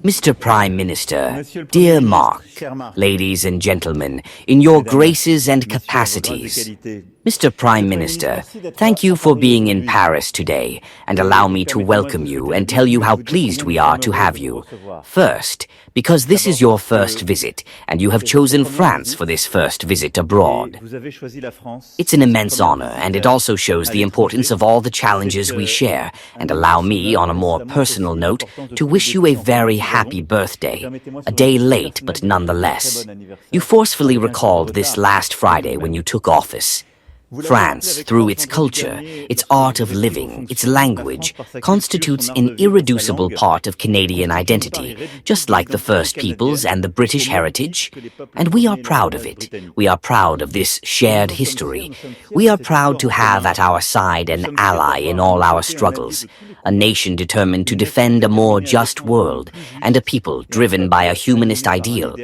Mr. Prime Minister, dear Mark, ladies and gentlemen, in your graces and capacities, Mr. Prime Minister, thank you for being in Paris today, and allow me to welcome you and tell you how pleased we are to have you. First, because this is your first visit, and you have chosen France for this first visit abroad. It's an immense honor, and it also shows the importance of all the challenges we share, and allow me, on a more personal note, to wish you a very happy birthday, a day late but nonetheless. You forcefully recalled this last Friday when you took office. France, through its culture, its art of living, its language, constitutes an irreducible part of Canadian identity, just like the First Peoples and the British heritage. And we are proud of it. We are proud of this shared history. We are proud to have at our side an ally in all our struggles, a nation determined to defend a more just world, and a people driven by a humanist ideal.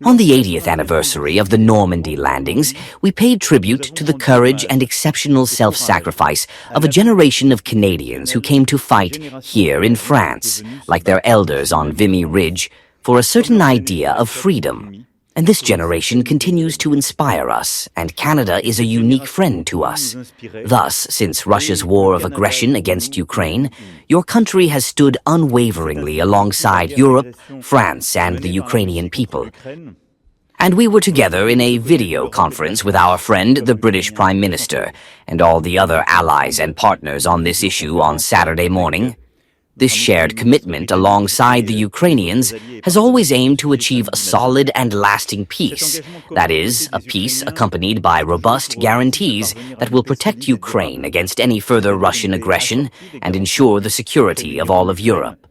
On the 80th anniversary of the Normandy landings, we paid tribute to the courage and exceptional self-sacrifice of a generation of Canadians who came to fight here in France, like their elders on Vimy Ridge, for a certain idea of freedom. And this generation continues to inspire us, and Canada is a unique friend to us. Thus, since Russia's war of aggression against Ukraine, your country has stood unwaveringly alongside Europe, France, and the Ukrainian people. And we were together in a video conference with our friend, the British Prime Minister, and all the other allies and partners on this issue on Saturday morning. This shared commitment alongside the Ukrainians has always aimed to achieve a solid and lasting peace. That is, a peace accompanied by robust guarantees that will protect Ukraine against any further Russian aggression and ensure the security of all of Europe.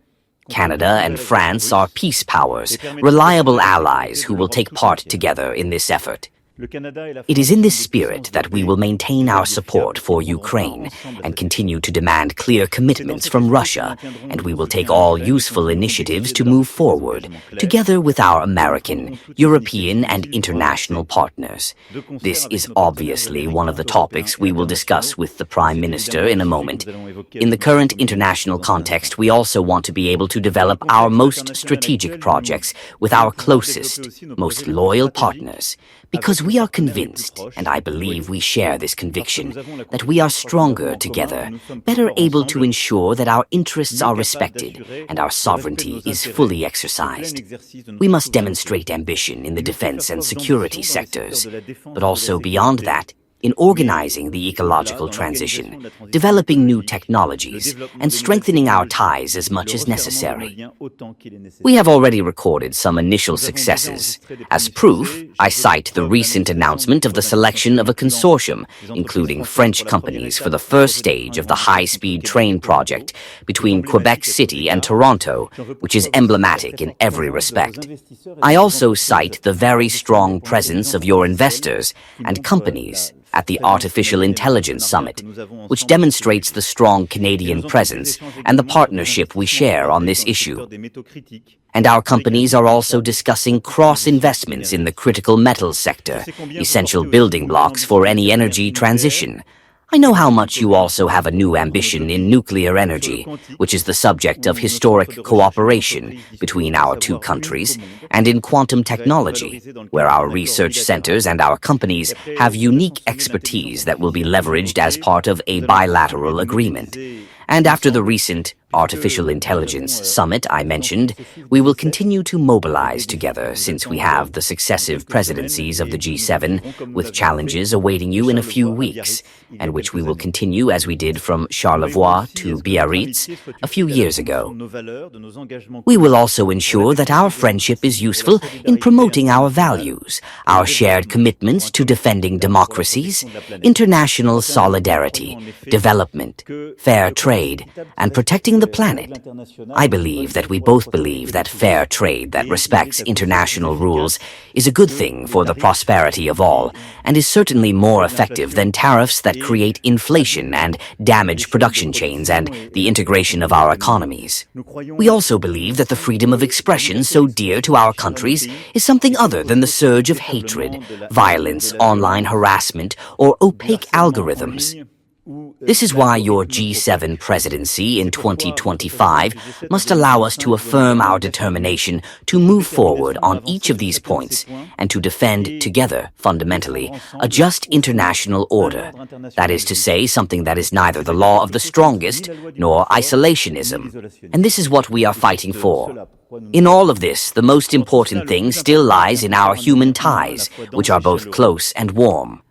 Canada and France are peace powers, reliable allies who will take part together in this effort. It is in this spirit that we will maintain our support for Ukraine and continue to demand clear commitments from Russia, and we will take all useful initiatives to move forward, together with our American, European, and international partners. This is obviously one of the topics we will discuss with the Prime Minister in a moment. In the current international context, we also want to be able to develop our most strategic projects with our closest, most loyal partners, because we are convinced, and I believe we share this conviction, that we are stronger together, better able to ensure that our interests are respected and our sovereignty is fully exercised. We must demonstrate ambition in the defense and security sectors, but also beyond that, in organizing the ecological transition, developing new technologies, and strengthening our ties as much as necessary. We have already recorded some initial successes. As proof, I cite the recent announcement of the selection of a consortium, including French companies, for the first stage of the high-speed train project between Quebec City and Toronto, which is emblematic in every respect. I also cite the very strong presence of your investors and companies at the Artificial Intelligence Summit, which demonstrates the strong Canadian presence and the partnership we share on this issue. And our companies are also discussing cross-investments in the critical metals sector, essential building blocks for any energy transition. I know how much you also have a new ambition in nuclear energy, which is the subject of historic cooperation between our two countries, and in quantum technology, where our research centers and our companies have unique expertise that will be leveraged as part of a bilateral agreement. And after the recent Artificial Intelligence Summit I mentioned, we will continue to mobilize together since we have the successive presidencies of the G7 with challenges awaiting you in a few weeks, and which we will continue as we did from Charlevoix to Biarritz a few years ago. We will also ensure that our friendship is useful in promoting our values, our shared commitments to defending democracies, international solidarity, development, fair trade, and protecting the planet. I believe that we both believe that fair trade that respects international rules is a good thing for the prosperity of all, and is certainly more effective than tariffs that create inflation and damage production chains and the integration of our economies. We also believe that the freedom of expression so dear to our countries is something other than the surge of hatred, violence, online harassment, or opaque algorithms. This is why your G7 presidency in 2025 must allow us to affirm our determination to move forward on each of these points and to defend together, fundamentally, a just international order. That is to say, something that is neither the law of the strongest nor isolationism. And this is what we are fighting for. In all of this, the most important thing still lies in our human ties, which are both close and warm.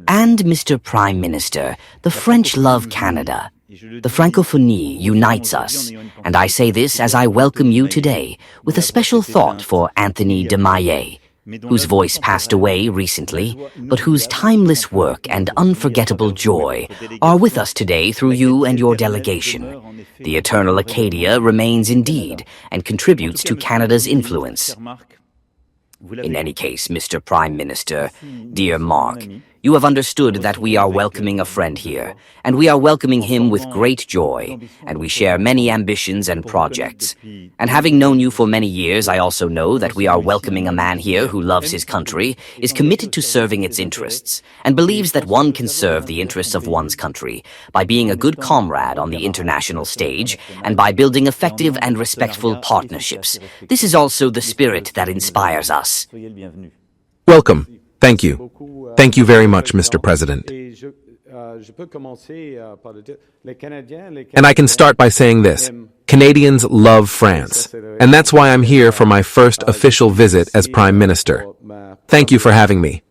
And, Mr. Prime Minister, the French love Canada. The Francophonie unites us, and I say this as I welcome you today with a special thought for Anthony de Maillet, whose voice passed away recently, but whose timeless work and unforgettable joy are with us today through you and your delegation. The eternal Acadia remains indeed and contributes to Canada's influence. In any case, Mr. Prime Minister, dear Mark, you have understood that we are welcoming a friend here, and we are welcoming him with great joy, and we share many ambitions and projects. And having known you for many years, I also know that we are welcoming a man here who loves his country, is committed to serving its interests, and believes that one can serve the interests of one's country by being a good comrade on the international stage and by building effective and respectful partnerships. This is also the spirit that inspires us. Welcome. Thank you. Thank you very much, Mr. President. And I can start by saying this. Canadians love France, and that's why I'm here for my first official visit as Prime Minister. Thank you for having me.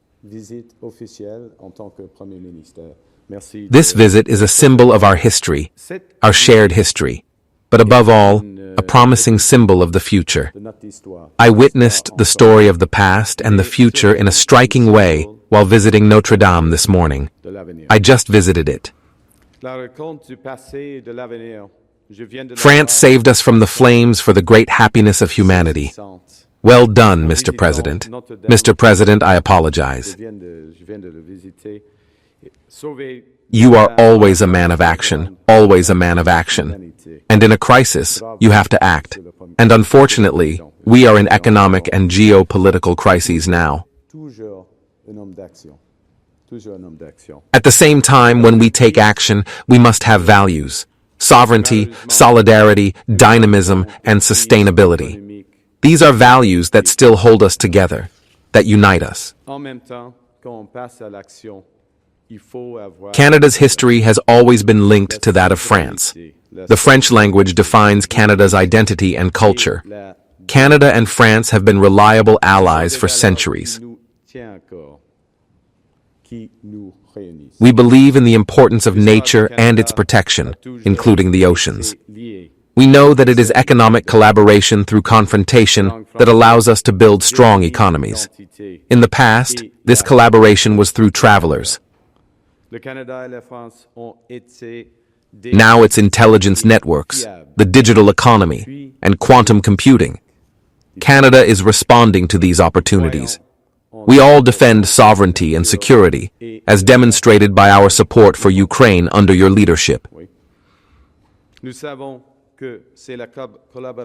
This visit is a symbol of our history, our shared history, but above all, a promising symbol of the future. I witnessed the story of the past and the future in a striking way while visiting Notre Dame this morning. I just visited it. France saved us from the flames for the great happiness of humanity. Well done, Mr. President. Mr. President, I apologize. You are always a man of action, always a man of action. And in a crisis, you have to act. And unfortunately, we are in economic and geopolitical crises now. At the same time, when we take action, we must have values: sovereignty, solidarity, dynamism, and sustainability. These are values that still hold us together, that unite us. Canada's history has always been linked to that of France. The French language defines Canada's identity and culture. Canada and France have been reliable allies for centuries. We believe in the importance of nature and its protection, including the oceans. We know that it is economic collaboration through confrontation that allows us to build strong economies. In the past, this collaboration was through travelers. Now it's intelligence networks, the digital economy, and quantum computing. Canada is responding to these opportunities. We all defend sovereignty and security, as demonstrated by our support for Ukraine under your leadership.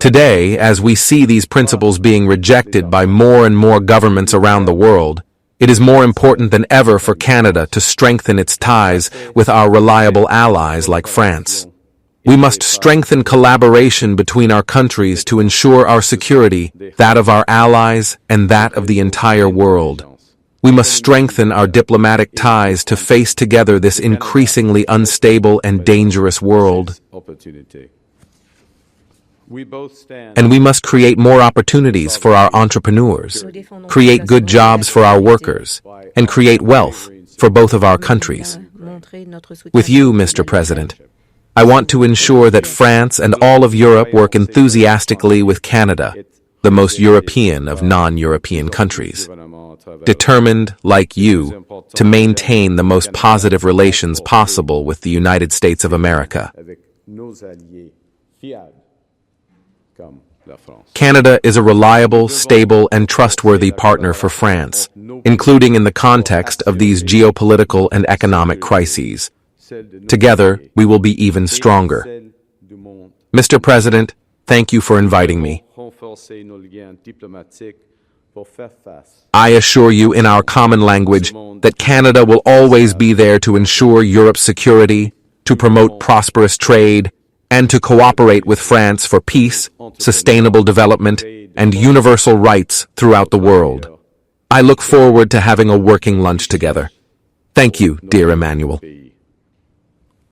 Today, as we see these principles being rejected by more and more governments around the world, it is more important than ever for Canada to strengthen its ties with our reliable allies like France. We must strengthen collaboration between our countries to ensure our security, that of our allies, and that of the entire world. We must strengthen our diplomatic ties to face together this increasingly unstable and dangerous world. And we must create more opportunities for our entrepreneurs, create good jobs for our workers, and create wealth for both of our countries. With you, Mr. President, I want to ensure that France and all of Europe work enthusiastically with Canada, the most European of non-European countries, determined, like you, to maintain the most positive relations possible with the United States of America. Canada is a reliable, stable, and trustworthy partner for France, including in the context of these geopolitical and economic crises. Together, we will be even stronger. Mr. President, thank you for inviting me. I assure you in our common language that Canada will always be there to ensure Europe's security, to promote prosperous trade, and to cooperate with France for peace, sustainable development, and universal rights throughout the world. I look forward to having a working lunch together. Thank you, dear Emmanuel.